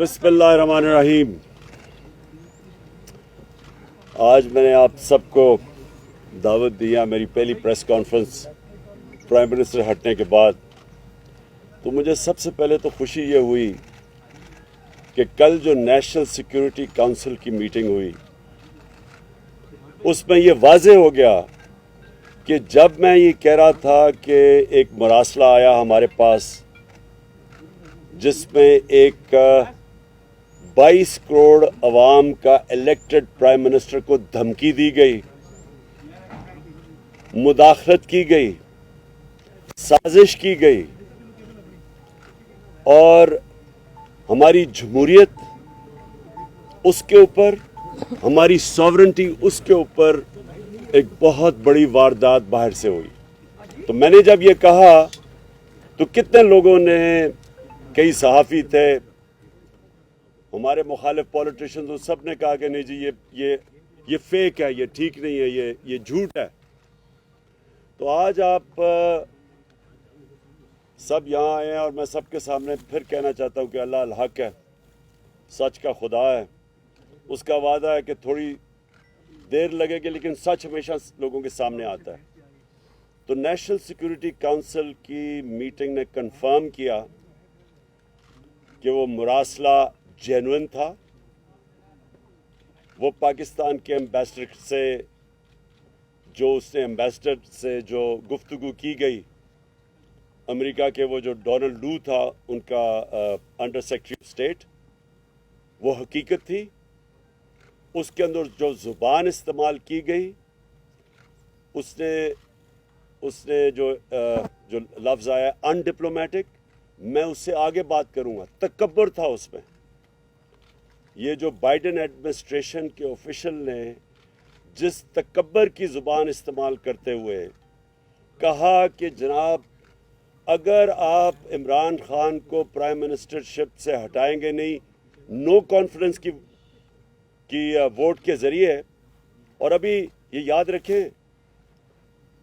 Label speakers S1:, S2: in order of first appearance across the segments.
S1: بسم اللہ الرحمن الرحیم. آج میں نے آپ سب کو دعوت دیا میری پہلی پریس کانفرنس پرائم منسٹر ہٹنے کے بعد. تو مجھے سب سے پہلے تو خوشی یہ ہوئی کہ کل جو نیشنل سیکیورٹی کونسل کی میٹنگ ہوئی اس میں یہ واضح ہو گیا کہ جب میں یہ کہہ رہا تھا کہ ایک مراسلہ آیا ہمارے پاس جس میں ایک 22 کروڑ عوام کا الیکٹڈ پرائم منسٹر کو دھمکی دی گئی، مداخلت کی گئی، سازش کی گئی اور ہماری جمہوریت اس کے اوپر، ہماری ساورنٹی اس کے اوپر ایک بہت بڑی واردات باہر سے ہوئی. تو میں نے جب یہ کہا تو کتنے لوگوں نے، کئی صحافی تھے، ہمارے مخالف پولیٹیشنز، سب نے کہا کہ نہیں جی یہ فیک ہے، یہ ٹھیک نہیں ہے، یہ جھوٹ ہے. تو آج آپ سب یہاں آئے ہیں اور میں سب کے سامنے پھر کہنا چاہتا ہوں کہ اللہ الحق ہے، سچ کا خدا ہے، اس کا وعدہ ہے کہ تھوڑی دیر لگے گی لیکن سچ ہمیشہ لوگوں کے سامنے آتا ہے. تو نیشنل سیکیورٹی کونسل کی میٹنگ نے کنفرم کیا کہ وہ مراسلہ جینوئن تھا. وہ پاکستان کے ایمبیسڈر سے جو گفتگو کی گئی، امریکہ کے وہ جو ڈونلڈ لو تھا ان کا انڈر سیکرٹری آف اسٹیٹ، وہ حقیقت تھی. اس کے اندر جو زبان استعمال کی گئی، اس نے جو لفظ آیا ان ڈپلومیٹک، میں اس سے آگے بات کروں گا، تکبر تھا اس میں. یہ جو بائیڈن ایڈمنسٹریشن کے آفیشل نے جس تکبر کی زبان استعمال کرتے ہوئے کہا کہ جناب اگر آپ عمران خان کو پرائم منسٹرشپ سے ہٹائیں گے نہیں نو کانفیڈنس کی ووٹ کے ذریعے، اور ابھی یہ یاد رکھیں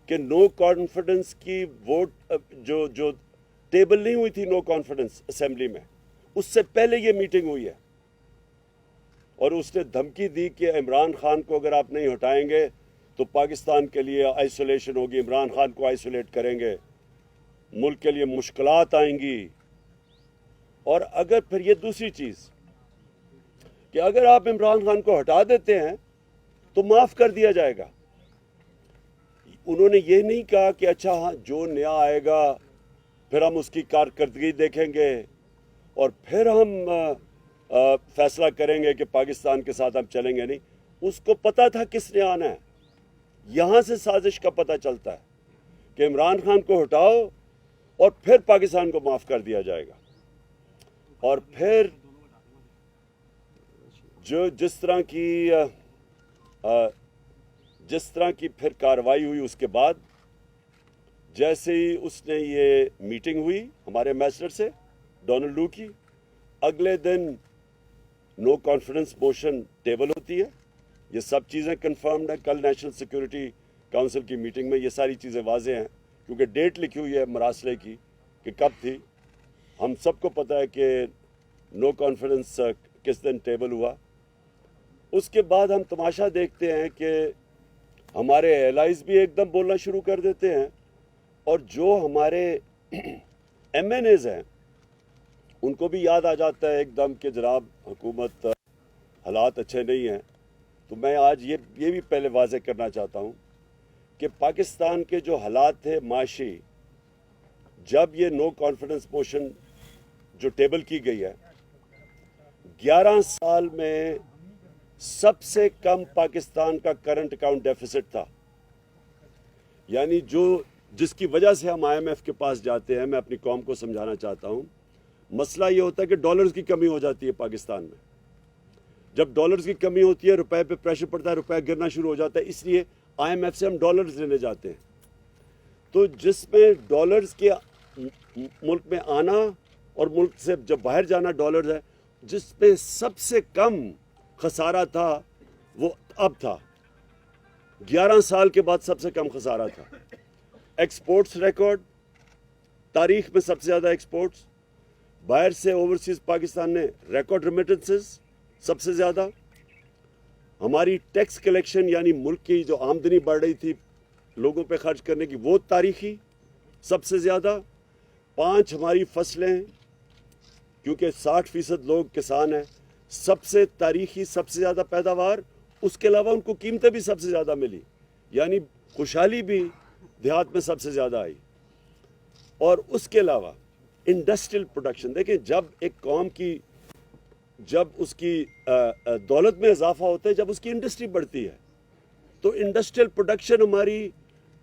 S1: کہ نو کانفیڈنس کی ووٹ جو ٹیبل نہیں ہوئی تھی نو کانفیڈنس اسمبلی میں، اس سے پہلے یہ میٹنگ ہوئی ہے. اور اس نے دھمکی دی کہ عمران خان کو اگر آپ نہیں ہٹائیں گے تو پاکستان کے لیے آئسولیشن ہوگی، عمران خان کو آئسولیٹ کریں گے، ملک کے لیے مشکلات آئیں گی. اور اگر پھر یہ دوسری چیز کہ اگر آپ عمران خان کو ہٹا دیتے ہیں تو معاف کر دیا جائے گا. انہوں نے یہ نہیں کہا کہ اچھا ہاں جو نیا آئے گا پھر ہم اس کی کارکردگی دیکھیں گے اور پھر ہم فیصلہ کریں گے کہ پاکستان کے ساتھ ہم چلیں گے. نہیں، اس کو پتا تھا کس نے آنا ہے. یہاں سے سازش کا پتہ چلتا ہے کہ عمران خان کو ہٹاؤ اور پھر پاکستان کو معاف کر دیا جائے گا. اور پھر جس طرح کی پھر کارروائی ہوئی، اس کے بعد جیسے ہی اس نے یہ میٹنگ ہوئی ہمارے ایمبیسڈر سے ڈونلڈ لو کی، اگلے دن نو کانفیڈنس موشن ٹیبل ہوتی ہے. یہ سب چیزیں کنفرمڈ ہیں. کل نیشنل سیکیورٹی کونسل کی میٹنگ میں یہ ساری چیزیں واضح ہیں کیونکہ ڈیٹ لکھی ہوئی ہے مراسلے کی کہ کب تھی. ہم سب کو پتہ ہے کہ نو کانفیڈنس کس دن ٹیبل ہوا. اس کے بعد ہم تماشا دیکھتے ہیں کہ ہمارے ایلائز بھی ایک دم بولنا شروع کر دیتے ہیں اور جو ہمارے ایم این ایز ہیں ان کو بھی یاد آ جاتا ہے ایک دم کہ جناب حکومت حالات اچھے نہیں ہیں. تو میں آج یہ بھی پہلے واضح کرنا چاہتا ہوں کہ پاکستان کے جو حالات تھے معاشی، جب یہ نو کانفیڈنس موشن جو ٹیبل کی گئی ہے، 11 سال میں سب سے کم پاکستان کا کرنٹ اکاؤنٹ ڈیفیسٹ تھا. یعنی جس کی وجہ سے ہم آئی ایم ایف کے پاس جاتے ہیں، میں اپنی قوم کو سمجھانا چاہتا ہوں، مسئلہ یہ ہوتا ہے کہ ڈالرز کی کمی ہو جاتی ہے پاکستان میں. جب ڈالرز کی کمی ہوتی ہے، روپے پہ پریشر پڑتا ہے، روپے گرنا شروع ہو جاتا ہے. اس لیے آئی ایم ایف سے ہم ڈالرز لینے جاتے ہیں. تو جس میں ڈالرز کے ملک میں آنا اور ملک سے جب باہر جانا ڈالرز ہے، جس پہ سب سے کم خسارہ تھا وہ اب تھا. 11 سال کے بعد سب سے کم خسارہ تھا. ایکسپورٹس ریکارڈ، تاریخ میں سب سے زیادہ ایکسپورٹس، باہر سے اوورسیز پاکستان نے ریکارڈ ریمیٹنسز سب سے زیادہ. ہماری ٹیکس کلیکشن یعنی ملک کی جو آمدنی بڑھ رہی تھی لوگوں پہ خرچ کرنے کی وہ تاریخی سب سے زیادہ. 5 ہماری فصلیں کیونکہ 60% لوگ کسان ہیں, سب سے تاریخی سب سے زیادہ پیداوار. اس کے علاوہ ان کو قیمتیں بھی سب سے زیادہ ملی, یعنی خوشحالی بھی دیہات میں سب سے زیادہ آئی. اور اس کے علاوہ انڈسٹریل پروڈکشن دیکھیں, جب ایک قوم کی جب اس کی دولت میں اضافہ ہوتا ہے, جب اس کی انڈسٹری بڑھتی ہے, تو انڈسٹریل پروڈکشن ہماری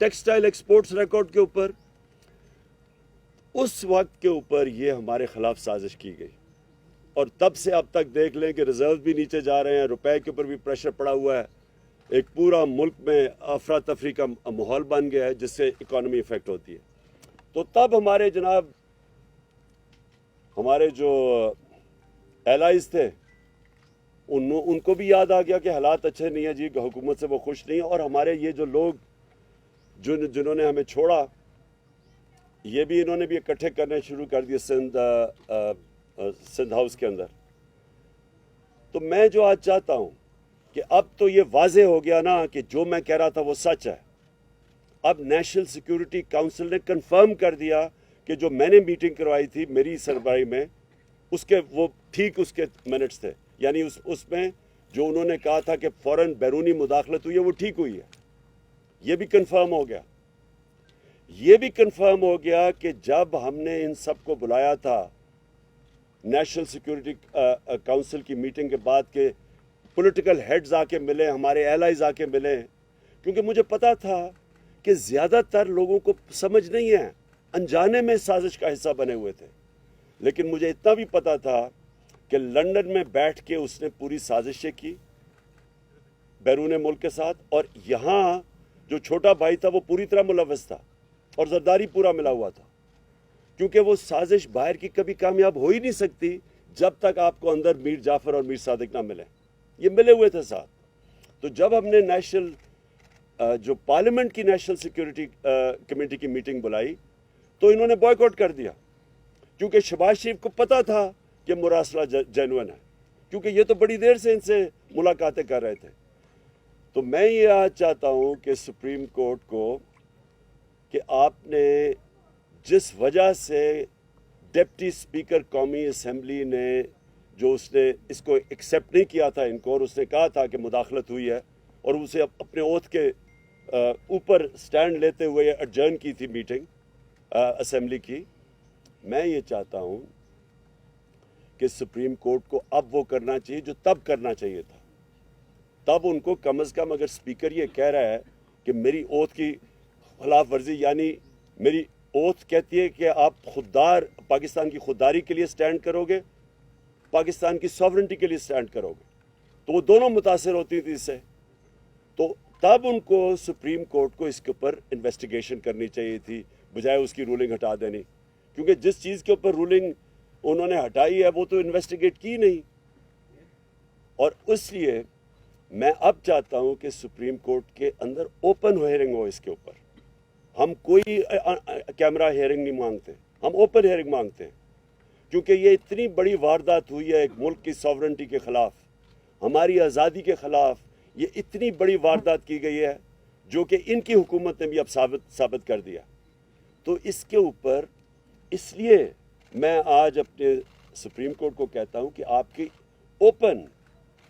S1: ٹیکسٹائل ایکسپورٹس ریکارڈ کے اوپر, اس وقت کے اوپر یہ ہمارے خلاف سازش کی گئی. اور تب سے اب تک دیکھ لیں کہ ریزرو بھی نیچے جا رہے ہیں, روپے کے اوپر بھی پریشر پڑا ہوا ہے, ایک پورا ملک میں افراتفری کا ماحول بن گیا ہے جس سے اکانومی افیکٹ ہوتی ہے. تو تب ہمارے جناب ہمارے جو ایلائز تھے ان کو بھی یاد آ گیا کہ حالات اچھے نہیں ہیں جی, حکومت سے وہ خوش نہیں ہیں. اور ہمارے یہ جو لوگ جنہوں نے ہمیں چھوڑا, یہ بھی انہوں نے بھی اکٹھے کرنے شروع کر دیے سندھ ہاؤس کے اندر. تو میں جو آج چاہتا ہوں کہ اب تو یہ واضح ہو گیا نا کہ جو میں کہہ رہا تھا وہ سچ ہے. اب نیشنل سیکیورٹی کونسل نے کنفرم کر دیا کہ جو میں نے میٹنگ کروائی تھی میری سربراہی میں, اس کے وہ ٹھیک اس کے منٹس تھے, یعنی اس میں جو انہوں نے کہا تھا کہ فوراً بیرونی مداخلت ہوئی ہے وہ ٹھیک ہوئی ہے. یہ بھی کنفرم ہو گیا. یہ بھی کنفرم ہو گیا کہ جب ہم نے ان سب کو بلایا تھا نیشنل سیکیورٹی کونسل کی میٹنگ کے بعد کہ پولیٹیکل ہیڈز آ کے ملے, ہمارے ایلائز آ کے ملے, کیونکہ مجھے پتا تھا کہ زیادہ تر لوگوں کو سمجھ نہیں ہے, انجانے میں سازش کا حصہ بنے ہوئے تھے. لیکن مجھے اتنا بھی پتا تھا کہ لندن میں بیٹھ کے اس نے پوری سازشیں کی بیرون ملک کے ساتھ, اور یہاں جو چھوٹا بھائی تھا وہ پوری طرح ملوث تھا اور زرداری پورا ملا ہوا تھا, کیونکہ وہ سازش باہر کی کبھی کامیاب ہو ہی نہیں سکتی جب تک آپ کو اندر میر جعفر اور میر صادق نہ ملیں. یہ ملے ہوئے تھے ساتھ. تو جب ہم نے جو پارلیمنٹ کی نیشنل سیکیورٹی کمیٹی کی میٹنگ بلائی تو انہوں نے بوائیکاٹ کر دیا, کیونکہ شہباز شریف کو پتا تھا کہ مراسلہ جینوئن ہے, کیونکہ یہ تو بڑی دیر سے ان سے ملاقاتیں کر رہے تھے. تو میں یہ آج چاہتا ہوں کہ سپریم کورٹ کو کہ آپ نے جس وجہ سے ڈپٹی اسپیکر قومی اسمبلی نے جو اس نے اس کو ایکسیپٹ نہیں کیا تھا ان کو, اور اس نے کہا تھا کہ مداخلت ہوئی ہے, اور اسے اپنے اوتھ کے اوپر سٹینڈ لیتے ہوئے ایڈجرن کی تھی میٹنگ اسمبلی کی. میں یہ چاہتا ہوں کہ سپریم کورٹ کو اب وہ کرنا چاہیے جو تب کرنا چاہیے تھا. تب ان کو کم از کم اگر اسپیکر یہ کہہ رہا ہے کہ میری اوتھ کی خلاف ورزی, یعنی میری اوتھ کہتی ہے کہ آپ خوددار پاکستان کی خودداری کے لیے سٹینڈ کرو گے, پاکستان کی سوورنٹی کے لیے سٹینڈ کرو گے, تو وہ دونوں متاثر ہوتی تھی اس سے. تو تب ان کو سپریم کورٹ کو اس کے اوپر انویسٹیگیشن کرنی چاہیے تھی بجائے اس کی رولنگ ہٹا دینی, کیونکہ جس چیز کے اوپر رولنگ انہوں نے ہٹائی ہے وہ تو انویسٹیگیٹ کی نہیں. اور اس لیے میں اب چاہتا ہوں کہ سپریم کورٹ کے اندر اوپن ہیئرنگ ہو اس کے اوپر. ہم کوئی کیمرہ ہیئرنگ نہیں مانگتے, ہم اوپن ہیئرنگ مانگتے ہیں, کیونکہ یہ اتنی بڑی واردات ہوئی ہے ایک ملک کی سوورنٹی کے خلاف, ہماری آزادی کے خلاف. یہ اتنی بڑی واردات کی گئی ہے جو کہ ان کی حکومت نے بھی اب ثابت کر دیا. تو اس کے اوپر اس لیے میں آج اپنے سپریم کورٹ کو کہتا ہوں کہ آپ کی اوپن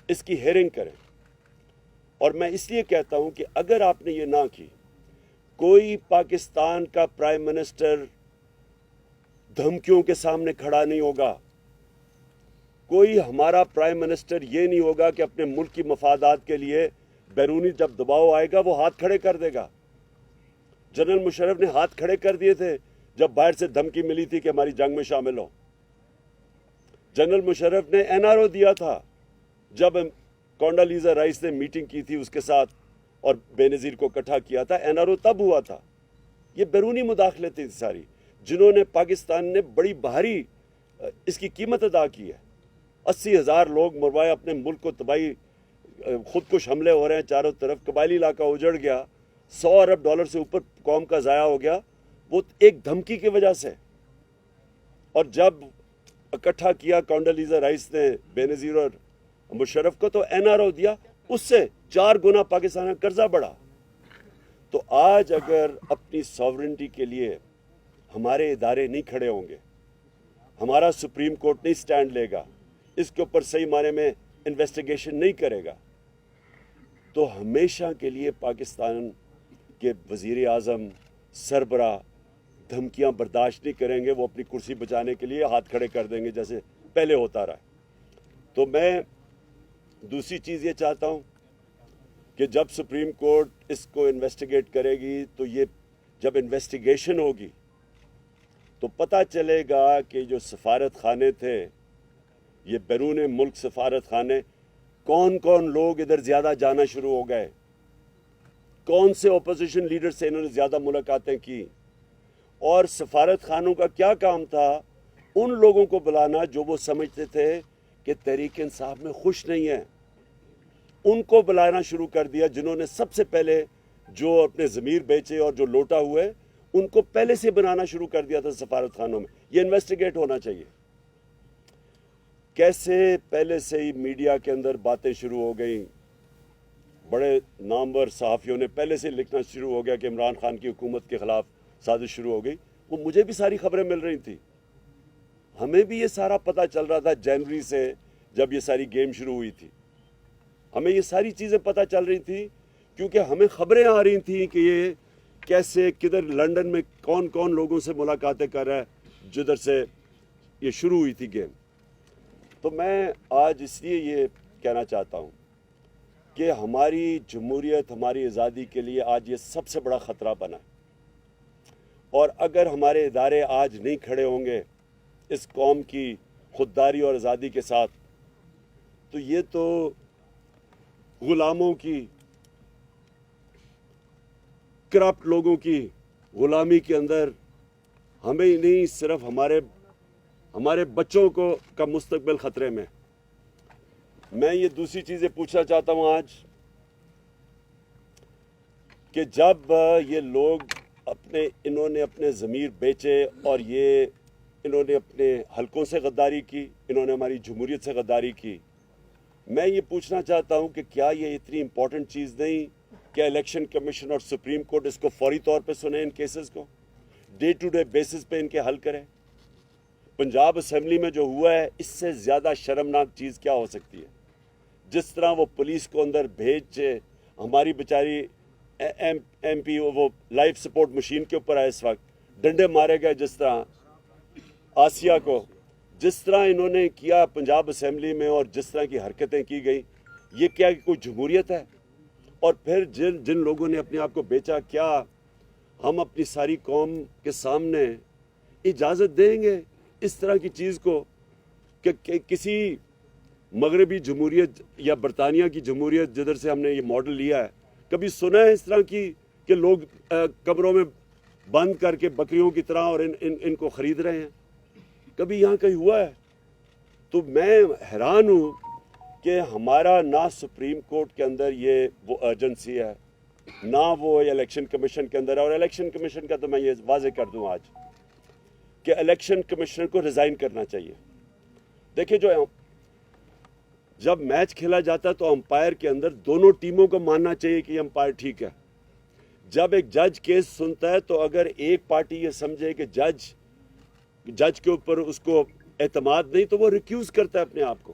S1: اس کی ہیئرنگ کریں. اور میں اس لیے کہتا ہوں کہ اگر آپ نے یہ نہ کی, کوئی پاکستان کا پرائم منسٹر دھمکیوں کے سامنے کھڑا نہیں ہوگا, کوئی ہمارا پرائم منسٹر یہ نہیں ہوگا کہ اپنے ملک کی مفادات کے لیے بیرونی جب دباؤ آئے گا وہ ہاتھ کھڑے کر دے گا. جنرل مشرف نے ہاتھ کھڑے کر دیے تھے جب باہر سے دھمکی ملی تھی کہ ہماری جنگ میں شامل ہو. جنرل مشرف نے NRO دیا تھا جب کونڈالیزا رائس نے میٹنگ کی تھی اس کے ساتھ اور بے نظیر کو اکٹھا کیا تھا. NRO تب ہوا تھا. یہ بیرونی مداخلتیں تھی ساری, جنہوں نے پاکستان نے بڑی بھاری اس کی قیمت ادا کی ہے. 80,000 لوگ مروائے, اپنے ملک کو تباہی, خودکش حملے ہو رہے ہیں چاروں طرف, قبائلی علاقہ اجڑ گیا, $100 ارب سے اوپر قوم کا ضائع ہو گیا, وہ ایک دھمکی کی وجہ سے. اور جب اکٹھا کیا کونڈولیزا رائس نے بے-نظیر اور مشرف کو، تو NRO دیا، اس سے 4 گنا پاکستان کا قرضہ بڑھا۔ تو آج اگر اپنی ساورنٹی کے لیے ہمارے ادارے نہیں کھڑے ہوں گے، ہمارا سپریم کورٹ نہیں سٹینڈ لے گا، اس کے اوپر صحیح معنی میں انویسٹیگیشن نہیں کرے گا، تو ہمیشہ کے لیے پاکستان کے وزیر اعظم سربراہ دھمکیاں برداشت نہیں کریں گے، وہ اپنی کرسی بچانے کے لیے ہاتھ کھڑے کر دیں گے جیسے پہلے ہوتا رہا۔ تو میں دوسری چیز یہ چاہتا ہوں کہ جب سپریم کورٹ اس کو انویسٹیگیٹ کرے گی، تو یہ جب انویسٹیگیشن ہوگی تو پتہ چلے گا کہ جو سفارت خانے تھے، یہ بیرون ملک سفارت خانے، کون کون لوگ ادھر زیادہ جانا شروع ہو گئے، کون سے اپوزیشن لیڈر سے انہوں نے زیادہ ملاقاتیں کی، اور سفارت خانوں کا کیا کام تھا ان لوگوں کو بلانا جو وہ سمجھتے تھے کہ تحریک انصاف میں خوش نہیں ہیں، ان کو بلانا شروع کر دیا، جنہوں نے سب سے پہلے جو اپنے ضمیر بیچے اور جو لوٹا ہوئے، ان کو پہلے سے بنانا شروع کر دیا تھا سفارت خانوں میں۔ یہ انویسٹیگیٹ ہونا چاہیے۔ کیسے پہلے سے ہی میڈیا کے اندر باتیں شروع ہو گئیں، بڑے نامور صحافیوں نے پہلے سے لکھنا شروع ہو گیا کہ عمران خان کی حکومت کے خلاف سازش شروع ہو گئی۔ وہ مجھے بھی ساری خبریں مل رہی تھیں، ہمیں بھی یہ سارا پتہ چل رہا تھا جنوری سے، جب یہ ساری گیم شروع ہوئی تھی، ہمیں یہ ساری چیزیں پتہ چل رہی تھی، کیونکہ ہمیں خبریں آ رہی تھیں کہ یہ کیسے کدھر لنڈن میں کون کون لوگوں سے ملاقاتیں کر رہا ہے جدھر سے یہ شروع ہوئی تھی گیم۔ تو میں آج اس لیے یہ کہنا چاہتا ہوں کہ ہماری جمہوریت، ہماری آزادی کے لیے آج یہ سب سے بڑا خطرہ بنا ہے، اور اگر ہمارے ادارے آج نہیں کھڑے ہوں گے اس قوم کی خودداری اور آزادی کے ساتھ، تو یہ تو غلاموں کی، کرپٹ لوگوں کی غلامی کے اندر ہمیں ہی نہیں، صرف ہمارے بچوں کا مستقبل خطرے میں۔ میں یہ دوسری چیزیں پوچھنا چاہتا ہوں آج کہ جب یہ لوگ انہوں نے اپنے ضمیر بیچے اور انہوں نے اپنے حلقوں سے غداری کی، انہوں نے ہماری جمہوریت سے غداری کی، میں یہ پوچھنا چاہتا ہوں کہ کیا یہ اتنی امپورٹنٹ چیز نہیں کہ الیکشن کمیشن اور سپریم کورٹ اس کو فوری طور پہ سنیں، ان کیسز کو ڈے ٹو ڈے بیسس پہ ان کے حل کریں؟ پنجاب اسمبلی میں جو ہوا ہے، اس سے زیادہ شرمناک چیز کیا ہو سکتی ہے؟ جس طرح وہ پولیس کو اندر بھیجے، ہماری بیچاری ایم پی وہ لائف سپورٹ مشین کے اوپر ہے، اس وقت ڈنڈے مارے گئے، جس طرح آسیہ کو، جس طرح انہوں نے کیا پنجاب اسمبلی میں، اور جس طرح کی حرکتیں کی گئی، یہ کیا کوئی جمہوریت ہے؟ اور پھر جن لوگوں نے اپنے آپ کو بیچا، کیا ہم اپنی ساری قوم کے سامنے اجازت دیں گے اس طرح کی چیز کو کہ کسی مغربی جمہوریت یا برطانیہ کی جمہوریت جدھر سے ہم نے یہ ماڈل لیا ہے، کبھی سنا ہے اس طرح کی کہ لوگ کمروں میں بند کر کے بکریوں کی طرح اور ان کو خرید رہے ہیں؟ کبھی یہاں کہیں ہوا ہے؟ تو میں حیران ہوں کہ ہمارا نہ سپریم کورٹ کے اندر یہ وہ ارجنسی ہے، نہ وہ الیکشن کمیشن کے اندر ہے۔ اور الیکشن کمیشن کا تو میں یہ واضح کر دوں آج کہ الیکشن کمشنر کو ریزائن کرنا چاہیے۔ دیکھیں، جب میچ کھیلا جاتا ہے تو امپائر کے اندر دونوں ٹیموں کو ماننا چاہیے کہ یہ امپائر ٹھیک ہے۔ جب ایک جج کیس سنتا ہے تو اگر ایک پارٹی یہ سمجھے کہ جج کے اوپر اس کو اعتماد نہیں، تو وہ ریکیوز کرتا ہے اپنے آپ کو۔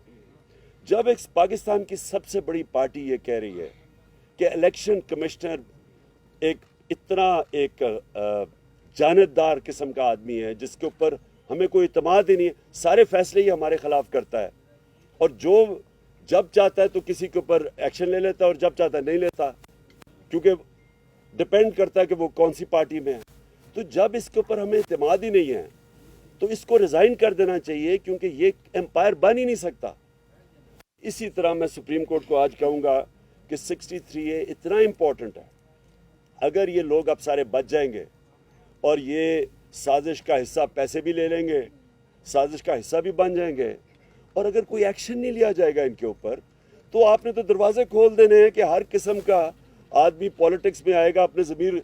S1: جب ایک پاکستان کی سب سے بڑی پارٹی یہ کہہ رہی ہے کہ الیکشن کمشنر ایک جانبدار قسم کا آدمی ہے، جس کے اوپر ہمیں کوئی اعتماد ہی نہیں ہے، سارے فیصلے ہی ہمارے خلاف کرتا ہے، اور جب چاہتا ہے تو کسی کے اوپر ایکشن لے لیتا ہے اور جب چاہتا ہے نہیں لیتا، کیونکہ ڈپینڈ کرتا ہے کہ وہ کون سی پارٹی میں ہے۔ تو جب اس کے اوپر ہمیں اعتماد ہی نہیں ہے تو اس کو ریزائن کر دینا چاہیے، کیونکہ یہ امپائر بن ہی نہیں سکتا۔ اسی طرح میں سپریم کورٹ کو آج کہوں گا کہ 63A اتنا امپورٹنٹ ہے، اگر یہ لوگ اب سارے بچ جائیں گے اور یہ سازش کا حصہ پیسے بھی لے لیں گے، سازش کا حصہ بھی بن جائیں گے، اور اگر کوئی ایکشن نہیں لیا جائے گا ان کے اوپر، تو آپ نے تو دروازے کھول دینے ہیں کہ ہر قسم کا آدمی پولیٹکس میں آئے گا، اپنے ضمیر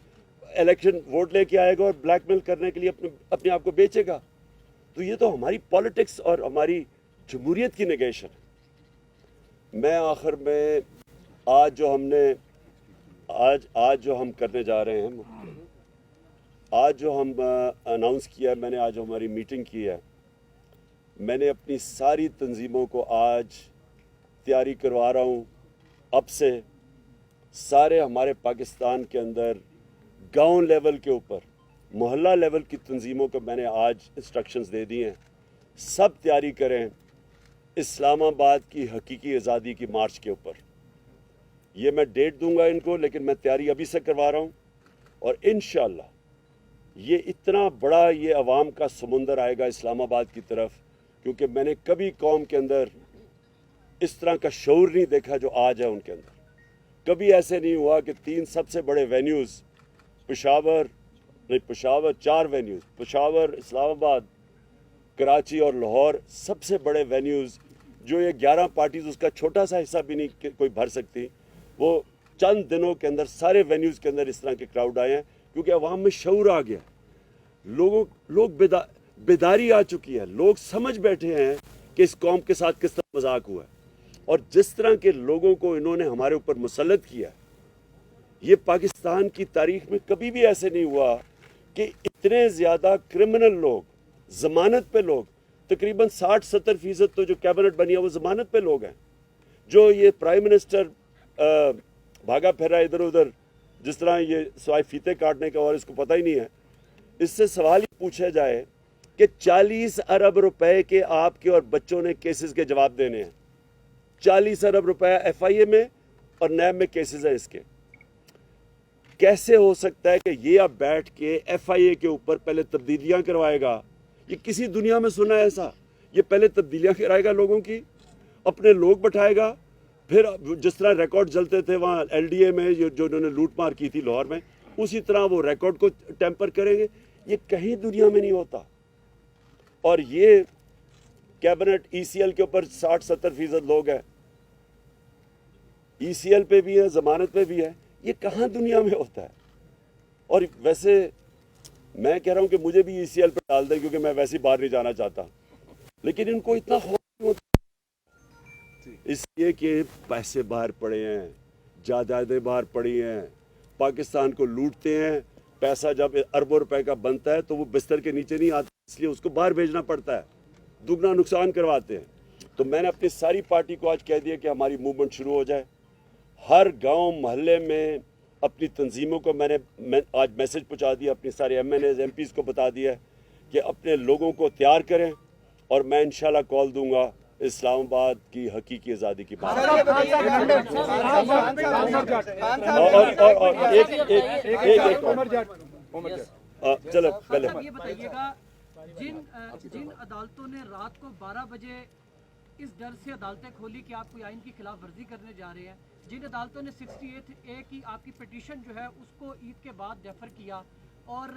S1: الیکشن ووٹ لے کے آئے گا اور بلیک میل کرنے کے لیے اپنے آپ کو بیچے گا۔ تو یہ تو ہماری پالیٹکس اور ہماری جمہوریت کی نگیشن ہے۔ میں آخر میں آج جو ہم کرنے جا رہے ہیں، آج جو ہم اناؤنس کیا ہے، میں نے آج ہماری میٹنگ کی ہے، میں نے اپنی ساری تنظیموں کو آج تیاری کروا رہا ہوں۔ اب سے سارے ہمارے پاکستان کے اندر گاؤں لیول کے اوپر، محلہ لیول کی تنظیموں کو میں نے آج انسٹرکشنز دے دی ہیں، سب تیاری کریں اسلام آباد کی حقیقی آزادی کی مارچ کے اوپر۔ یہ میں ڈیٹ دوں گا ان کو، لیکن میں تیاری ابھی سے کروا رہا ہوں، اور انشاءاللہ یہ اتنا بڑا یہ عوام کا سمندر آئے گا اسلام آباد کی طرف، کیونکہ میں نے کبھی قوم کے اندر اس طرح کا شعور نہیں دیکھا جو آج ہے ان کے اندر۔ کبھی ایسے نہیں ہوا کہ 3 سب سے بڑے وینیوز چار وینیوز، پشاور، اسلام آباد، کراچی اور لاہور، سب سے بڑے وینیوز جو یہ 11 پارٹیز اس کا چھوٹا سا حصہ بھی نہیں کوئی بھر سکتی، وہ چند دنوں کے اندر سارے وینیوز کے اندر اس طرح کے کراؤڈ آئے ہیں، کیونکہ عوام میں شعور آ گیا، لوگ بیداری آ چکی ہے، لوگ سمجھ بیٹھے ہیں کہ اس قوم کے ساتھ کس طرح مذاق ہوا ہے، اور جس طرح کے لوگوں کو انہوں نے ہمارے اوپر مسلط کیا، یہ پاکستان کی تاریخ میں کبھی بھی ایسے نہیں ہوا کہ اتنے زیادہ کرمنل لوگ، ضمانت پہ لوگ، تقریباً 60-70% تو جو کیبنٹ بنی ہے وہ ضمانت پہ لوگ ہیں، جو یہ پرائم منسٹر بھاگا پھر رہا ہے ادھر ادھر، جس طرح یہ سوائے فیتے کاٹنے کا اور اس کو پتہ ہی نہیں ہے۔ اس سے سوال یہ پوچھا جائے کہ 40 ارب روپے کے آپ کے اور بچوں نے کیسز کے جواب دینے ہیں، 40 ارب روپے ایف آئی اے میں اور نیب میں کیسز ہیں اس کے۔ کیسے ہو سکتا ہے کہ یہ اب بیٹھ کے ایف آئی اے کے اوپر پہلے تبدیلیاں کروائے گا؟ یہ کسی دنیا میں سنا ہے ایسا؟ یہ پہلے تبدیلیاں کرائے گا لوگوں کی، اپنے لوگ بٹھائے گا، پھر جس طرح ریکارڈ جلتے تھے وہاں ایل ڈی اے میں جو انہوں نے لوٹ مار کی تھی لاہور میں، اسی طرح وہ ریکارڈ کو ٹیمپر کریں گے؟ یہ کہیں دنیا میں نہیں ہوتا۔ اور یہ کیبنٹ ای سی ایل کے اوپر 60-70% لوگ ہیں، ای سی ایل پہ بھی ہے، ضمانت پہ بھی ہے، یہ کہاں دنیا میں ہوتا ہے؟ اور ویسے میں کہہ رہا ہوں کہ مجھے بھی ای سی ایل پہ ڈال دیں، کیونکہ میں ویسے ہی باہر نہیں جانا چاہتا، لیکن ان کو اتنا خوف نہیں ہوتا، اس لیے کہ پیسے باہر پڑے ہیں، جائیدادیں باہر پڑی ہیں، پاکستان کو لوٹتے ہیں، پیسہ جب اربوں روپے کا بنتا ہے تو وہ بستر کے نیچے نہیں آتا، اس لیے اس کو باہر بھیجنا پڑتا ہے، دگنا نقصان کرواتے ہیں۔ تو میں نے اپنی ساری پارٹی کو آج کہہ دیا کہ ہماری موومنٹ شروع ہو جائے، ہر گاؤں محلے میں اپنی تنظیموں کو میں نے آج میسج پہنچا دیا، اپنی سارے M N As M Ps کو بتا دیا کہ اپنے لوگوں کو تیار کریں، اور میں انشاءاللہ کال دوں گا اسلام آباد کی حقیقی آزادی کی بات۔ چلو پہلے
S2: یہ بتائیے گا، جن عدالتوں نے رات کو 12 بجے اس ڈر سے عدالتیں کھولی کہ آپ کوئی آئین کی خلاف ورزی کرنے جا رہے ہیں، جن عدالتوں نے 68A کی آپ کی پٹیشن جو ہے اس کو عید کے بعد ڈیفر کیا، اور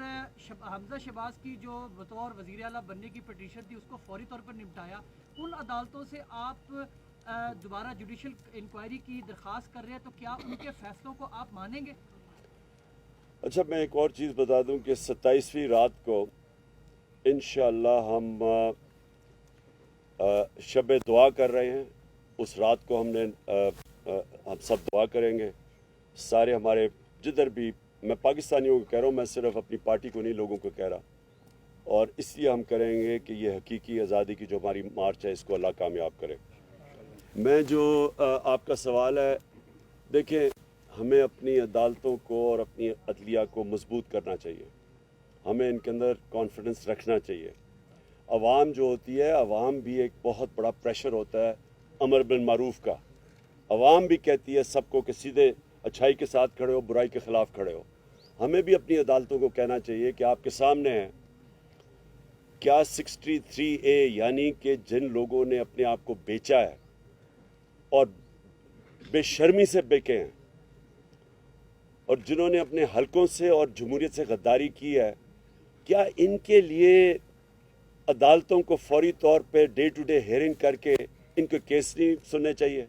S2: حمزہ شہباز کی جو بطور وزیر اعلیٰ بننے کی پٹیشن تھی اس کو فوری طور پر نمٹایا، ان عدالتوں سے آپ دوبارہ جوڈیشل انکوائری کی درخواست کر رہے ہیں، تو کیا ان کے فیصلوں کو آپ مانیں گے؟
S1: اچھا، میں ایک اور چیز بتا دوں کہ 27ویں رات کو انشاءاللہ ہم شب دعا کر رہے ہیں، اس رات کو ہم سب دعا کریں گے، سارے ہمارے جدھر بھی، میں پاکستانیوں کو کہہ رہا ہوں، میں صرف اپنی پارٹی کو نہیں، لوگوں کو کہہ رہا، اور اس لیے ہم کریں گے کہ یہ حقیقی آزادی کی جو ہماری مارچ ہے اس کو اللہ کامیاب کرے۔ میں جو آپ کا سوال ہے، دیکھیں ہمیں اپنی عدالتوں کو اور اپنی عدلیہ کو مضبوط کرنا چاہیے، ہمیں ان کے اندر کانفیڈنس رکھنا چاہیے۔ عوام جو ہوتی ہے، عوام بھی ایک بہت بڑا پریشر ہوتا ہے امر بالمعروف کا، عوام بھی کہتی ہے سب کو کہ سیدھے اچھائی کے ساتھ کھڑے ہو، برائی کے خلاف کھڑے ہو۔ ہمیں بھی اپنی عدالتوں کو کہنا چاہیے کہ آپ کے سامنے ہے کیا 63A، یعنی کہ جن لوگوں نے اپنے آپ کو بیچا ہے اور بے شرمی سے بیکے ہیں، اور جنہوں نے اپنے حلقوں سے اور جمہوریت سے غداری کی ہے، کیا ان کے لیے عدالتوں کو فوری طور پہ ڈے ٹو ڈے ہیئرنگ کر کے ان کے کیس نہیں سننے چاہیے؟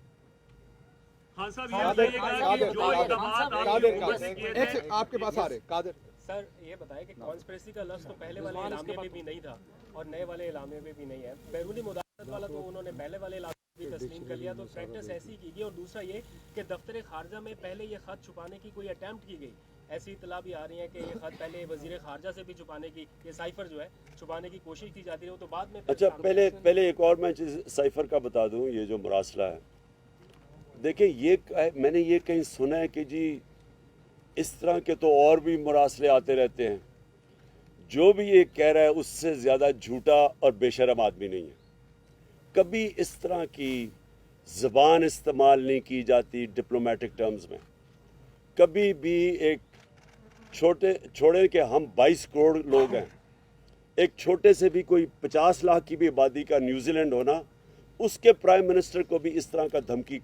S3: خان صاحب یہ بتائیے گا کہ جو اقدامات آپ کے پاس آ رہے، قادر سر یہ بتائیں کہ کانسپریسی کا لفظ تو پہلے والے اعلامیے میں بھی نہیں تھا اور نئے والے اعلامیے میں بھی نہیں ہے. بیرونی مداخلت والا تو انہوں نے پہلے والے اعلامیے بھی تسلیم کر لیا, تو پریکٹس ایسی کی گئی. اور دوسرا یہ کہ دفتر خارجہ میں پہلے یہ خط چھپانے کی کوئی اٹیمپٹ کی گئی. ایسی اطلاع بھی آ رہی ہے کہ یہ خط پہلے وزیر خارجہ سے بھی چھپانے کی, یہ سائفر جو ہے چھپانے کی کوشش کی جاتی ہے, وہ تو بعد میں.
S1: اچھا پہلے ایک اور میں چیز سائفر کا بتا دوں. یہ جو مراسلہ ہے, دیکھیں یہ میں نے یہ کہیں سنا ہے کہ جی اس طرح کے تو اور بھی مراسلے آتے رہتے ہیں. جو بھی یہ کہہ رہا ہے اس سے زیادہ جھوٹا اور بے شرم آدمی نہیں ہے. کبھی اس طرح کی زبان استعمال نہیں کی جاتی ڈپلومیٹک ٹرمز میں. کبھی بھی ایک چھوڑے کہ ہم 22 کروڑ لوگ ہیں, ایک چھوٹے سے بھی کوئی 50 لاکھ کی بھی آبادی کا نیوزی لینڈ ہونا, اس کے پرائم منسٹر کو بھی اس طرح کا دھمکی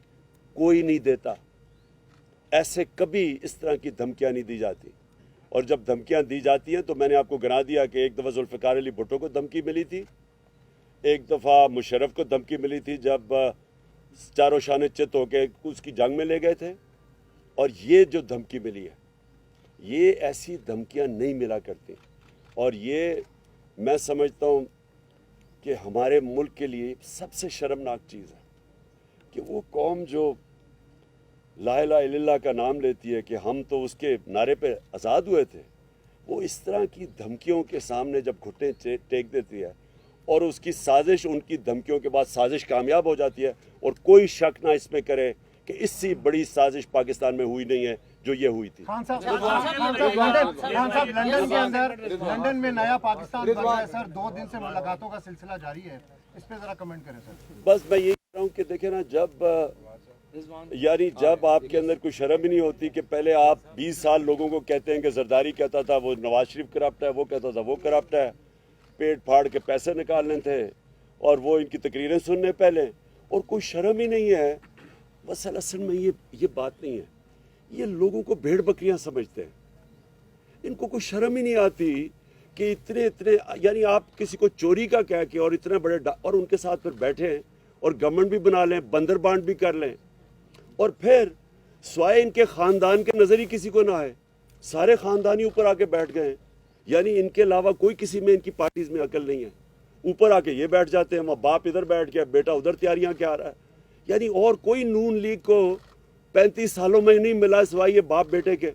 S1: کوئی نہیں دیتا. ایسے کبھی اس طرح کی دھمکیاں نہیں دی جاتی. اور جب دھمکیاں دی جاتی ہیں تو میں نے آپ کو گنا دیا کہ ایک دفعہ ذوالفقار علی بھٹو کو دھمکی ملی تھی, ایک دفعہ مشرف کو دھمکی ملی تھی جب چاروں شانے چت ہو کے اس کی جنگ میں لے گئے تھے. اور یہ جو دھمکی ملی ہے, یہ ایسی دھمکیاں نہیں ملا کرتی. اور یہ میں سمجھتا ہوں کہ ہمارے ملک کے لیے سب سے شرمناک چیز ہے کہ وہ قوم جو لا الہ الا اللہ کا نام لیتی ہے کہ ہم تو اس کے نعرے پہ آزاد ہوئے تھے, وہ اس طرح کی دھمکیوں کے سامنے جب گھٹنے ٹیک دیتی ہے اور اس کی سازش, ان کی دھمکیوں کے بعد سازش کامیاب ہو جاتی ہے, اور کوئی شک نہ اس میں کرے کہ اس سے بڑی سازش پاکستان میں ہوئی نہیں ہے جو یہ ہوئی تھی.
S4: خان صاحب لندن میں نیا پاکستان بن رہا ہے سر, 2 دن سے ملاقاتوں کا سلسلہ جاری ہے, اس پہ ذرا کمنٹ کریں سر.
S1: بس میں یہ کہہ رہا ہوں کہ دیکھیں نا, جب آپ کے اندر کوئی شرم ہی نہیں ہوتی کہ پہلے آپ 20 سال لوگوں کو کہتے ہیں کہ زرداری کہتا تھا وہ نواز شریف کرپٹ ہے, وہ کہتا تھا وہ کرپٹ ہے, پیٹ پھاڑ کے پیسے نکالنے تھے اور وہ ان کی تقریریں سننے پہلے, اور کوئی شرم ہی نہیں ہے. بس اصل میں یہ بات نہیں ہے. یہ لوگوں کو بھیڑ بکریاں سمجھتے ہیں, ان کو کوئی شرم ہی نہیں آتی کہ اتنے یعنی آپ کسی کو چوری کا کہہ کے اور اتنے بڑے اور ان کے ساتھ پھر بیٹھیں اور گورنمنٹ بھی بنا لیں, بندر بانٹ بھی کر لیں, اور پھر سوائے ان کے خاندان کے نظر ہی کسی کو نہ آئے, سارے خاندانی اوپر آ کے بیٹھ گئے ہیں. یعنی ان کے علاوہ کوئی کسی میں ان کی پارٹیز میں عقل نہیں ہے. اوپر آ کے یہ بیٹھ جاتے ہیں, ماں باپ ادھر بیٹھ گیا, بیٹا ادھر تیاریاں کیا آ رہا ہے. یعنی اور کوئی نون لیگ کو 35 سالوں میں نہیں ملا سوائے یہ باپ بیٹے کے,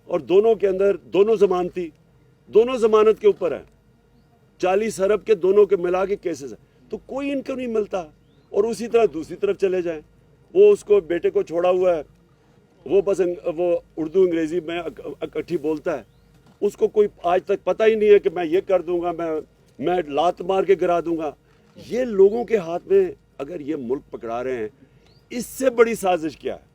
S1: اور دونوں کے اندر دونوں ضمانتی, دونوں ضمانت کے اوپر ہیں, 40 ارب کے دونوں کے ملا کے کیسز ہیں, تو کوئی ان کو نہیں ملتا. اور اسی طرح دوسری طرف چلے جائیں, وہ اس کو بیٹے کو چھوڑا ہوا ہے, وہ بس وہ اردو انگریزی میں اکٹھی بولتا ہے, اس کو کوئی آج تک پتہ ہی نہیں ہے کہ میں یہ کر دوں گا, میں لات مار کے گرا دوں گا. یہ لوگوں کے ہاتھ میں اگر یہ ملک پکڑا رہے ہیں, اس سے بڑی سازش کیا ہے؟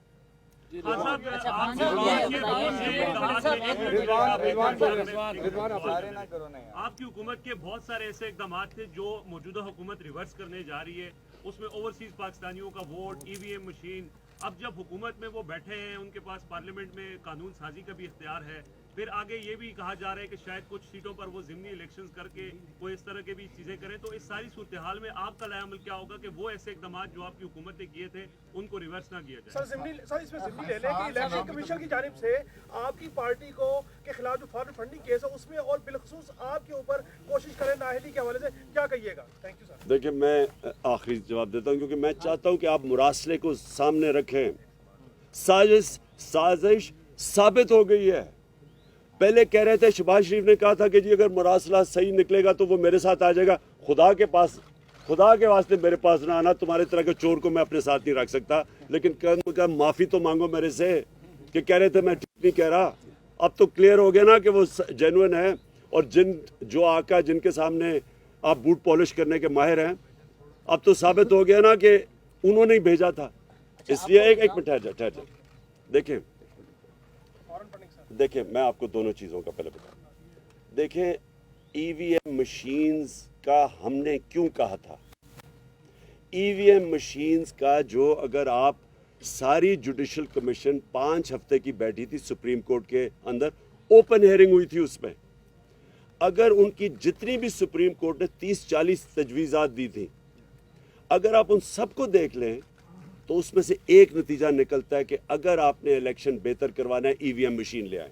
S5: آپ کی حکومت کے بہت سارے ایسے اقدامات تھے جو موجودہ حکومت ریورس کرنے جا رہی ہے, اس میں اوورسیز پاکستانیوں کا ووٹ, EVM مشین. اب جب حکومت میں وہ بیٹھے ہیں, ان کے پاس پارلیمنٹ میں قانون سازی کا بھی اختیار ہے, پھر آگے یہ بھی کہا جا رہا ہے کہ شاید کچھ سیٹوں پر وہ ضمنی الیکشنز کر کے کوئی اس طرح کے بھی چیزیں کریں. تو اس ساری صورتحال میں آپ کا لائحہ عمل کیا ہوگا کہ وہ ایسے اقدامات جو آپ کی حکومت نے کیے تھے ان کو ریورس نہ کیا جائے؟
S6: سر اس میں ضمنی لے لیں کہ الیکشن کمیشن کی جانب سے آپ کی پارٹی کو کے خلاف جو فارن فنڈنگ کیس ہے اس میں, اور بالخصوص آپ کے اوپر کوشش کریں نااہلی کے حوالے سے, کیا کہیے گا؟ Thank you sir.
S1: دیکھیں میں آخری جواب دیتا ہوں, کیونکہ میں چاہتا ہوں کہ آپ مراسلے کو سامنے رکھیں. سازش ثابت ہو گئی ہے. پہلے کہہ رہے تھے, شہباز شریف نے کہا تھا کہ جی اگر مراسلہ صحیح نکلے گا تو وہ میرے ساتھ آ جائے گا. خدا کے واسطے میرے پاس نہ آنا, تمہارے طرح کے چور کو میں اپنے ساتھ نہیں رکھ سکتا. لیکن کم معافی تو مانگو میرے سے کہ کہہ رہے تھے میں ٹھیک نہیں کہہ رہا. اب تو کلیئر ہو گیا نا کہ وہ جینوئن ہے, اور جو آقا جن کے سامنے آپ بوٹ پالش کرنے کے ماہر ہیں, اب تو ثابت ہو گیا نا کہ انہوں نے ہی بھیجا تھا. اس لیے ایک منٹ ٹھہر جائے. دیکھیں میں آپ کو دونوں چیزوں کا پہلے بتاؤں. دیکھیں EVM مشینز کا ہم نے کیوں کہا تھا. EVM مشینز کا جو اگر آپ ساری جوڈیشل کمیشن 5 ہفتے کی بیٹھی تھی سپریم کورٹ کے اندر, اوپن ہیئرنگ ہوئی تھی اس میں, اگر ان کی جتنی بھی سپریم کورٹ نے 30-40 تجویزات دی تھی, اگر آپ ان سب کو دیکھ لیں تو اس میں سے ایک نتیجہ نکلتا ہے کہ اگر آپ نے الیکشن بہتر کروانا ہے EVM مشین لے آئیں.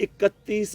S1: 31